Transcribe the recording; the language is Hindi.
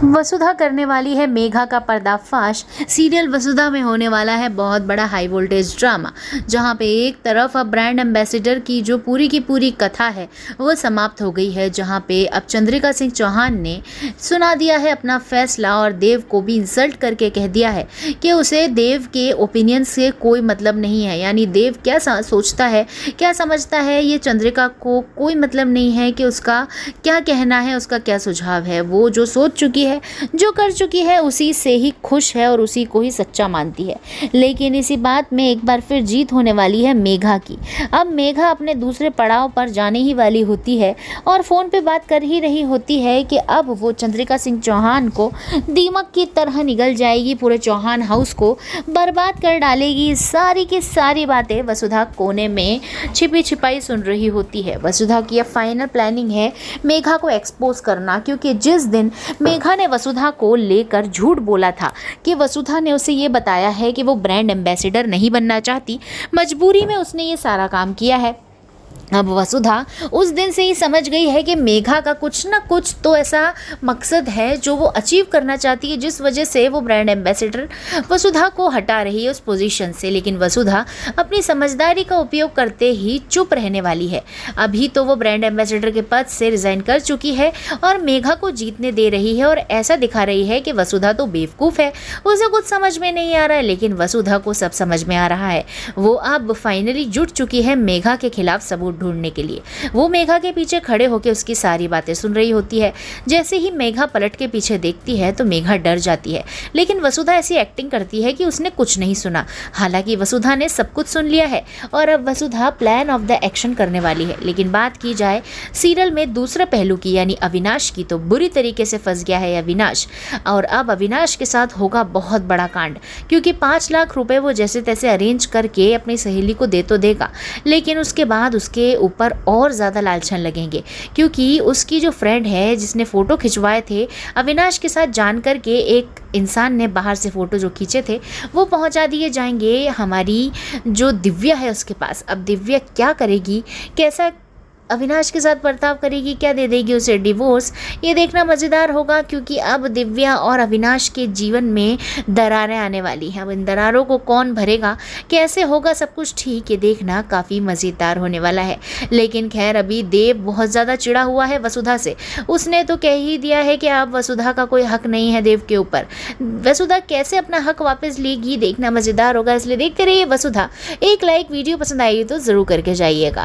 वसुधा करने वाली है मेघा का पर्दाफाश। सीरियल वसुधा में होने वाला है बहुत बड़ा हाई वोल्टेज ड्रामा, जहां पे एक तरफ अब ब्रांड एम्बेसडर की जो पूरी की पूरी कथा है वो समाप्त हो गई है, जहां पे अब चंद्रिका सिंह चौहान ने सुना दिया है अपना फैसला और देव को भी इंसल्ट करके कह दिया है कि उसे देव के ओपिनियन से कोई मतलब नहीं है। यानी देव क्या सोचता है, क्या समझता है, ये चंद्रिका को कोई मतलब नहीं है कि उसका क्या कहना है, उसका क्या सुझाव है। वो जो सोच चुकी है, जो कर चुकी है, उसी से ही खुश है और उसी को ही सच्चा मानती है। लेकिन इसी बात में एक बार फिर जीत होने वाली है मेघा की। अब मेघा अपने दूसरे पड़ाव पर जाने ही वाली होती है और फ़ोन पे बात कर ही रही होती है कि अब वो चंद्रिका सिंह चौहान को दीमक की तरह निगल जाएगी, पूरे चौहान हाउस को बर्बाद कर डालेगी। सारी की सारी बातें वसुधा कोने में छिपी छिपाई सुन रही होती है। वसुधा की अब फाइनल प्लानिंग है मेघा को एक्सपोज करना, क्योंकि जिस दिन मेघा ने वसुधा को लेकर झूठ बोला था कि वसुधा ने उसे ये बताया है कि वो ब्रांड एम्बेसडर नहीं बनना चाहती, मजबूरी में उसने ये सारा काम किया है। अब वसुधा उस दिन से ही समझ गई है कि मेघा का कुछ ना कुछ तो ऐसा मकसद है जो वो अचीव करना चाहती है, जिस वजह से वो ब्रांड एम्बेसडर वसुधा को हटा रही है उस पोजीशन से। लेकिन वसुधा अपनी समझदारी का उपयोग करते ही चुप रहने वाली है। अभी तो वो ब्रांड एम्बेसडर के पद से रिजाइन कर चुकी है और मेघा को जीतने दे रही है और ऐसा दिखा रही है कि वसुधा तो बेवकूफ़ है, उसे कुछ समझ में नहीं आ रहा है। लेकिन वसुधा को सब समझ में आ रहा है। वो अब फाइनली जुट चुकी है मेघा के खिलाफ सबूत ढूंढने के लिए। वो मेघा के पीछे खड़े होकर उसकी सारी बातें सुन रही होती है। जैसे ही मेघा पलट के पीछे देखती है तो मेघा डर जाती है, लेकिन वसुधा ऐसी एक्टिंग करती है कि उसने कुछ नहीं सुना। हालांकि वसुधा ने सब कुछ सुन लिया है और अब वसुधा प्लान ऑफ द एक्शन करने वाली है। लेकिन बात की जाए सीरियल में दूसरे पहलू की, यानी अविनाश की, तो बुरी तरीके से फंस गया है अविनाश। और अब अविनाश के साथ होगा बहुत बड़ा कांड, क्योंकि 5 लाख रुपए वो जैसे तैसे अरेंज करके अपनी सहेली को दे तो देगा, लेकिन उसके बाद उसके ऊपर और ज़्यादा लालचन लगेंगे, क्योंकि उसकी जो फ्रेंड है जिसने फ़ोटो खिंचवाए थे अविनाश के साथ, जान कर के एक इंसान ने बाहर से फ़ोटो जो खींचे थे वो पहुंचा दिए जाएंगे हमारी जो दिव्या है उसके पास। अब दिव्या क्या करेगी, कैसा अविनाश के साथ बर्ताव करेगी, क्या दे देगी उसे डिवोर्स, ये देखना मज़ेदार होगा, क्योंकि अब दिव्या और अविनाश के जीवन में दरारें आने वाली हैं। अब इन दरारों को कौन भरेगा, कैसे होगा सब कुछ ठीक, ये देखना काफ़ी मज़ेदार होने वाला है। लेकिन खैर अभी देव बहुत ज़्यादा चिढ़ा हुआ है वसुधा से। उसने तो कह ही दिया है कि अब वसुधा का कोई हक नहीं है देव के ऊपर। वसुधा कैसे अपना हक वापस लेगी, देखना मज़ेदार होगा, इसलिए देखते रहिए वसुधा। एक लाइक वीडियो पसंद आई तो ज़रूर करके जाइएगा।